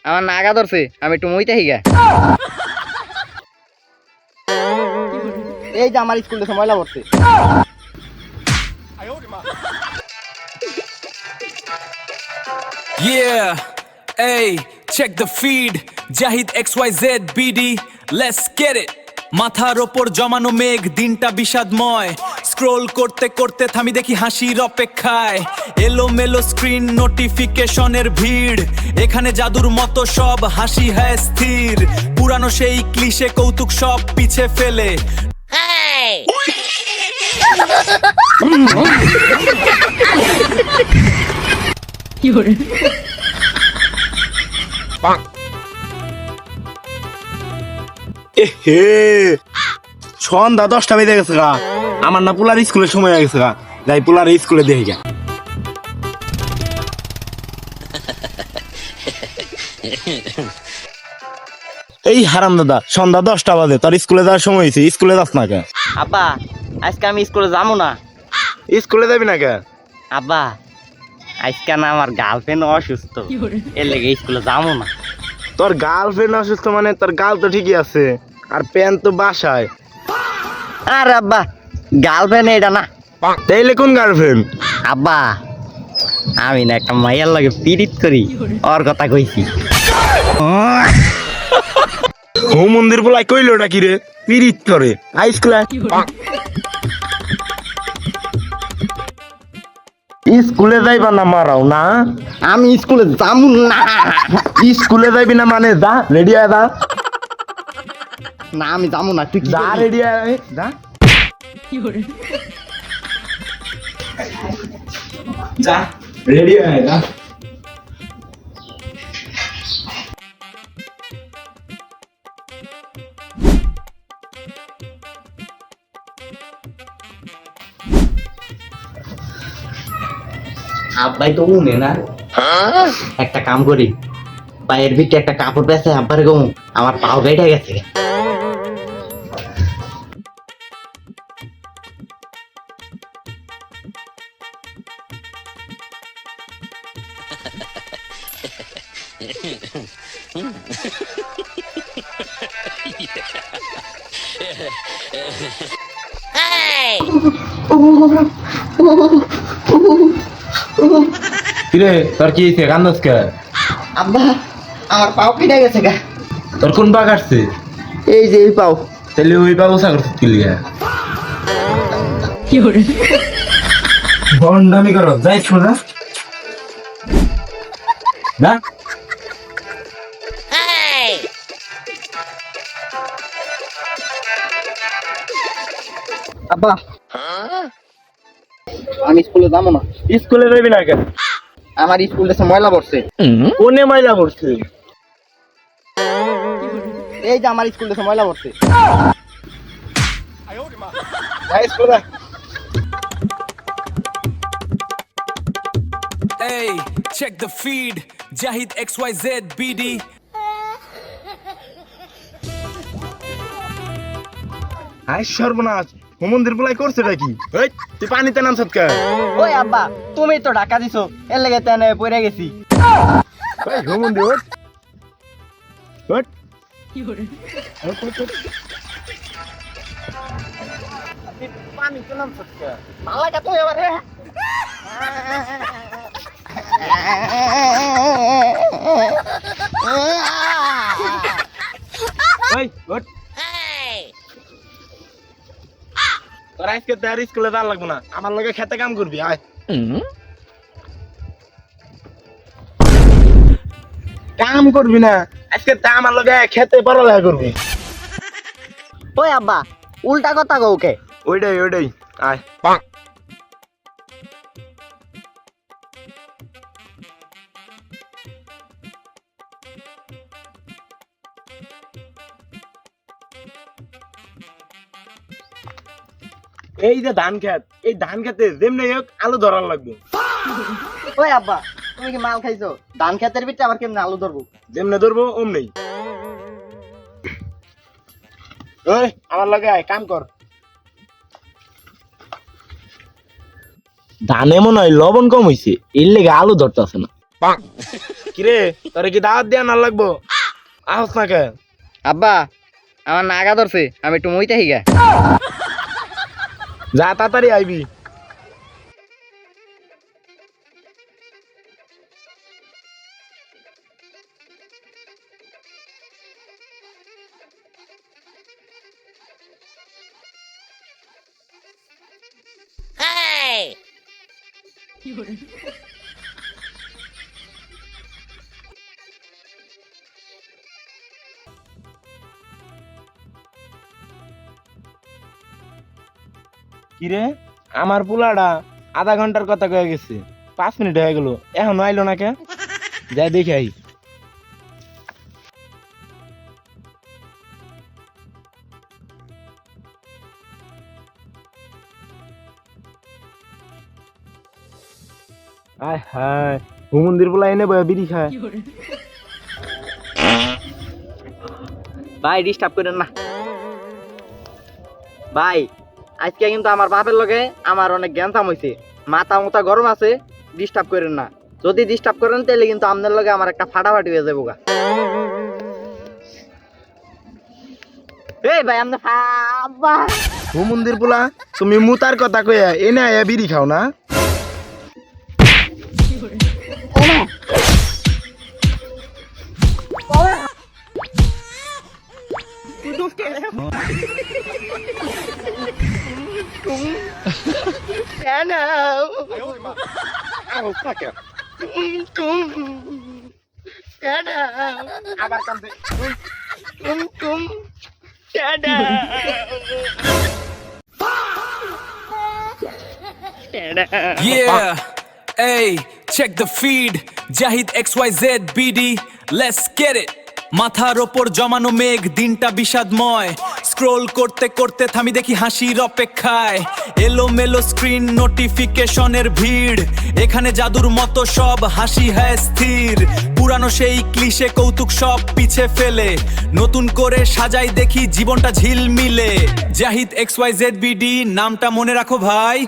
আমার নাগা ধরছে, আমি একটু মইতে হিগা। এই যে আমার স্কুল থেকে ময়লা পড়ছে। Yeah, hey, check the feed. Jahid XYZ BD, let's get it. মাথার ওপর জমানো মেঘ, দিনটা বিষাদময়। স্ক্রোল করতে করতে থামি দেখি হাসির অপেক্ষায়। এলোমেলো স্ক্রিন, নোটিফিকেশনের ভিড়। এখানে জাদুর মতো সব হাসি হয় স্থির। পুরানো সেই ক্লিশে কৌতুক সব পিছে ফেলে। সন্ধ্যা 10টা বেজে গেছে গা, আমার না পোলার স্কুলের সময় হয়ে গেছে গা, যাই পোলার স্কুলে দেখি গা। এই হারাম দাদা, সন্ধ্যা 10টা বাজে, তোর স্কুলে যাওয়ার সময় হয়েছে, স্কুলে যাস না কে? আব্বা, আজকে আমি স্কুলে যাবো না। স্কুলে যাবি না কে? আব্বা, আজকে না আমার গার্লফ্রেন্ড অসুস্থ, এর লেগে স্কুলে যাবো না। তোর গার্লফ্রেন্ড অসুস্থ মানে তোর গাল তো ঠিকই আছে, আর প্যান্ট তো বাসায়। আর আব্বা, গার্লফ্রেন্ড এটা না। তাইলে কোন গার্লফ্রেন্ড? আব্বা, আমি না একটা মাইয়ার লাগে পিরিত করি, ওর কথা কইছি। হো মন্দির বলাই কইলো ওটা কি রে? পিরিত করে স্কুলে? স্কুলে যাইবা না মারাও না? আমি স্কুলে যাবো না। স্কুলে যাইবি না মানে যা, রেডি আয় যা। না আমি যাবো না, তুই কি যা করবি? রেডি আয় যা। যা রেডি আয় যা। আব্বাই তো উনে না, একটা কাম করি, পায়ের ভিতরে একটা কাপড় পেছে আব্বার গো, আমার পাও কেটে গেছে। কিরে তোর কি হয়েছে, কান্দস কে? আব্বা, আমার পাও কেটে গেছে গা। তোর কোন পা কাটছে? এই যে এই পাও। তাহলে ওই পা উষা করছিস কি লিগা? বন্ডামি করো, যাই ছোড়া না। আব্বা, আমি স্কুলে যাবো না। স্কুলে যাবি না কেন? আমার স্কুল থেকে ময়লা পড়ছে। কোনে ময়লা পড়ছে? এই যে আমার স্কুল থেকে ময়লা পড়ছে। যাই স্কুলে। Hey, check the feed. Jahid XYZ BD. হাই সর্বনাশ, হোমন্দির বলাই করছে নাকি? এই তুই পানিতে নামছত কে? ওই আব্বা, তুমি তো ঢাকা দিছো, এর লেগে তেনে পড়ে গেছি। এই হোমন্দি ওঠ ওঠ। পানি তো নামছো কে? মালা কা তুই এবারে। এই ওঠ। তোর আজকে তার স্কুলে যাওয়া লাগবো না, আমার লগে খেতে কাম করবি আয়। কাম করবি না আজকে, তা আমার লগে খেতে পড়ালেখা করবি। ওই আব্বা, উল্টা কথা কওকে। ওইটাই ওইটাই আয়। এই যে ধান খেত, এই ধান খেতে যেমনি হোক আলু ধরার লাগবে। ওই আব্বা, তুমি কি মাল খাইছো? ধান খেতের ভিতরে আবার কেমনে আলু ধরবো? যেমনে ধরবো অমনি। ওই আমার লগে আয়, কাম কর। ধানে মনে হয় লবণ কম হইছে, এর লেগে আলু ধরতেছে না। কিরে তোরে কি দাওয়াত দেয়া না লাগবো? আহস না কে? আব্বা আমার নাগা ধরছে, আমি একটু মইতে হিগা। যা তাড়াতাড়ি আইবি। কিরে আমার পোলাটা আধা ঘন্টার কথা কয়ে গেছে, 5 মিনিট হয়ে গেল, এখনো আইলো না কে? যাই দেখে আই। আয় হায়, হুমন্দির পোলা এনে বয়া বিড়ি খায়। ভাই ডিস্টার্ব করেন না ভাই, আজকে কিন্তু আমার বাপের লগে আমার অনেক জ্ঞানতাম হইছে, মাথা মুথা গরম আছে, ডিস্টার্ব করেন না। যদি ডিস্টার্ব করেন তাহলে কিন্তু আপনার লগে আমার একটা ফাটাফাটি হয়ে যাবো গা। এই ভাই আপনি আব্বা হুমন্দির পোলা তুমি মুতার কথা কয়ে এনে আয়া বিড়ি খাও না? আবার কান্দে। Yeah, hey, check the feed. Jahid XYZ BD, let's get it. মাথার ওপর জমানো মেঘ, দিনটা বিষাদময়। স্ক্রোল করতে করতে থামি দেখি হাসির অপেক্ষায়। এলোমেলো স্ক্রিন, নোটিফিকেশনের ভিড়, এখানে জাদুর মতো সব হাসি হয় স্থির। পুরানো সেই ক্লিশে কৌতুক সব পিছে ফেলে নতুন করে সাজাই দেখি জীবনটা ঝিলমিলে। জাহিদ XYZ BD নামটা মনে রাখো ভাই।